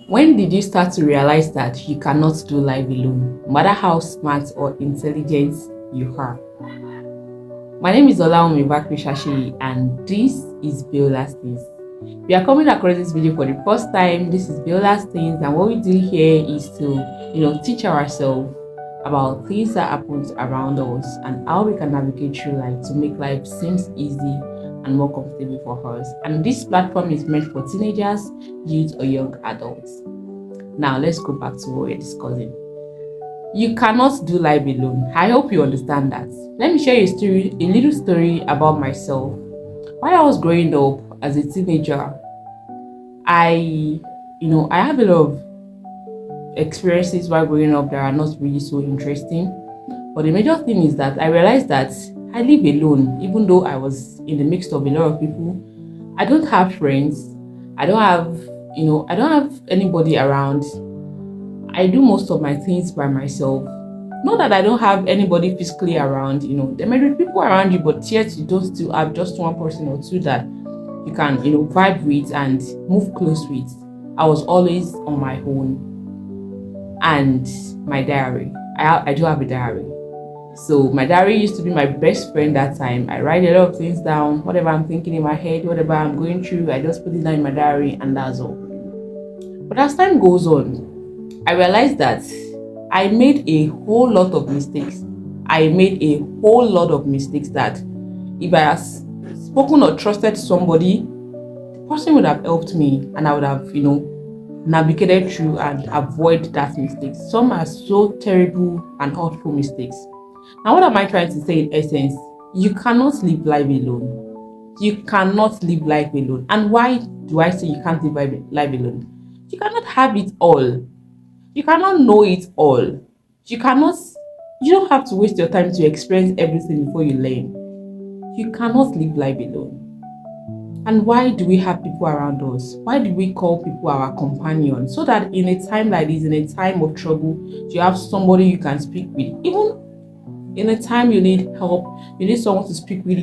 When did you start to realize that you cannot do life alone, no matter how smart or intelligent you are? My name is Olaomi Bakrishashi and this is Beola's Things. We are coming across this video for the first time. This is Beola's Things, and what we do here is to teach ourselves about things that happen around us and how we can navigate through life to make life seems easy and more comfortable for us. And this platform is meant for teenagers, youth, or young adults. Now let's go back to what we're discussing. You cannot do life alone. I hope you understand that. Let me share a little story about myself. While I was growing up as a teenager, I have a lot of experiences while growing up that are not really so interesting. But the major thing is that I realized that I live alone, even though I was in the midst of a lot of people. I don't have friends. I don't have anybody around. I do most of my things by myself. Not that I don't have anybody physically around, there may be people around you, but yet you don't still have just one person or two that you can, vibe with and move close with. I was always on my own. And my diary. I do have a diary. So my diary used to be my best friend that time. I write a lot of things down, whatever I'm thinking in my head, whatever I'm going through, I just put it down in my diary and that's all. But as time goes on, I realized that I made a whole lot of mistakes. That if I had spoken or trusted somebody, the person would have helped me and I would have, navigated through and avoid that mistake. Some are so terrible and hurtful mistakes. Now, what am I trying to say in essence? You cannot live life alone. You cannot live life alone. And why do I say you can't live life alone? You cannot have it all. You cannot know it all. You don't have to waste your time to experience everything before you learn. You cannot live life alone. And why do we have people around us? Why do we call people our companions? So that in a time like this, in a time of trouble, you have somebody you can speak with. Even in a time you need help, you need someone to speak with,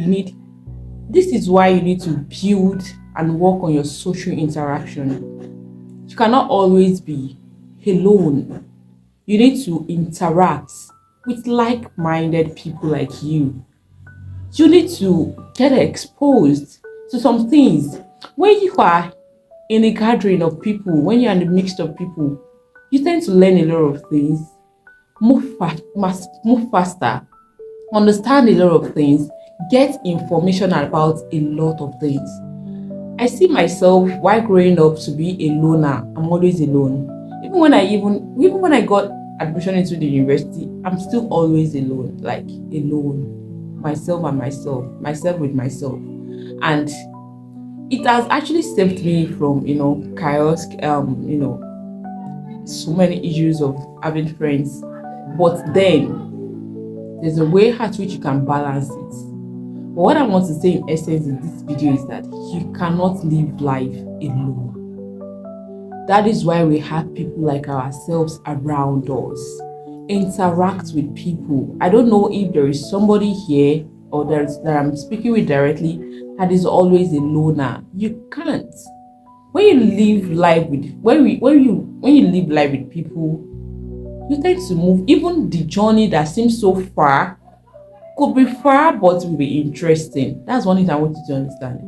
this is why you need to build and work on your social interaction. You cannot always be alone. You need to interact with like-minded people like you. You need to get exposed to some things. When you are in a gathering of people, when you're in the mix of people, you tend to learn a lot of things, move faster, understand a lot of things, get information about a lot of things. I see myself while growing up to be a loner. I'm always alone. Even when I got admission into the university, I'm still always alone, myself with myself. And it has actually saved me from chaos, so many issues of having friends. But then there's a way at which you can balance it. But what I want to say in essence in this video is that you cannot live life alone. That is why we have people like ourselves around us. Interact with people. I don't know if there is somebody here or that I'm speaking with directly that is always a loner. You can't. When you live life with people, you tend to move. Even the journey that seems so far could be far, but will be interesting. That's one thing I want you to understand.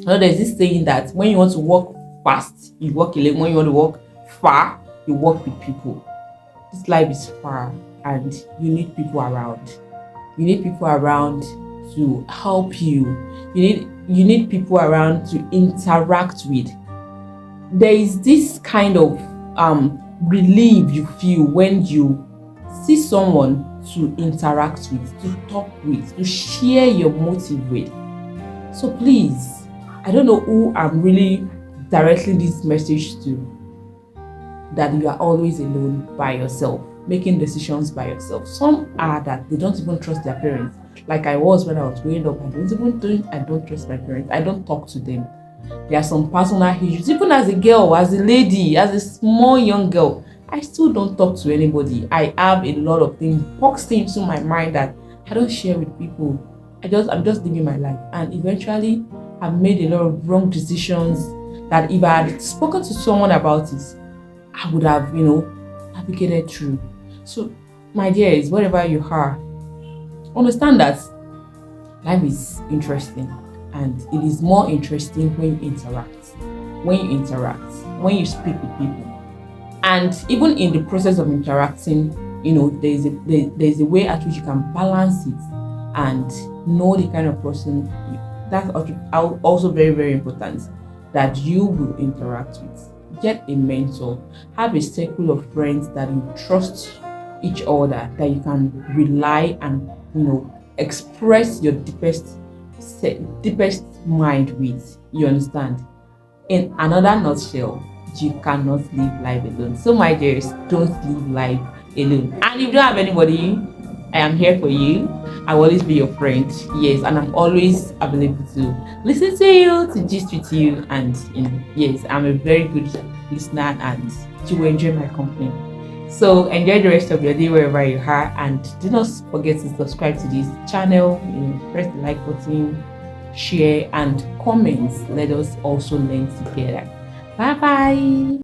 There's this saying that when you want to walk fast, you walk alone. When you want to walk far, you walk with people. This life is far, and you need people around. You need people around to help you. You need people around to interact with. There is this kind of relief you feel when you see someone to interact with, to talk with, to share your motive with. So please, I don't know who I'm really directing this message to, that you are always alone by yourself, making decisions by yourself. Some are that they don't even trust their parents. Like I was when I was growing up, I don't trust my parents. I don't talk to them. There are some personal issues. Even as a girl, as a lady, as a small young girl, I still don't talk to anybody. I have a lot of things boxed into my mind that I don't share with people. I'm just living my life. And eventually I've made a lot of wrong decisions that if I had spoken to someone about it, I would have, navigated through. So, my dears, wherever you are, understand that life is interesting, and it is more interesting when when you speak with people. And even in the process of interacting, there's a way at which you can balance it and know the kind of person that's also very, very important that you will interact with. Get a mentor, have a circle of friends that you trust each other, that you can rely and express your deepest mind with. You understand? In another nutshell, you cannot live life alone. So, my dears, don't live life alone. And if you don't have anybody, I am here for you. I will always be your friend. Yes, and I'm always available to listen to you, to gist with you, and yes, I'm a very good listener, and you will enjoy my company. So enjoy the rest of your day wherever you are, and do not forget to subscribe to this channel. Press the like button, share, and comment. Let us also learn together. Bye bye.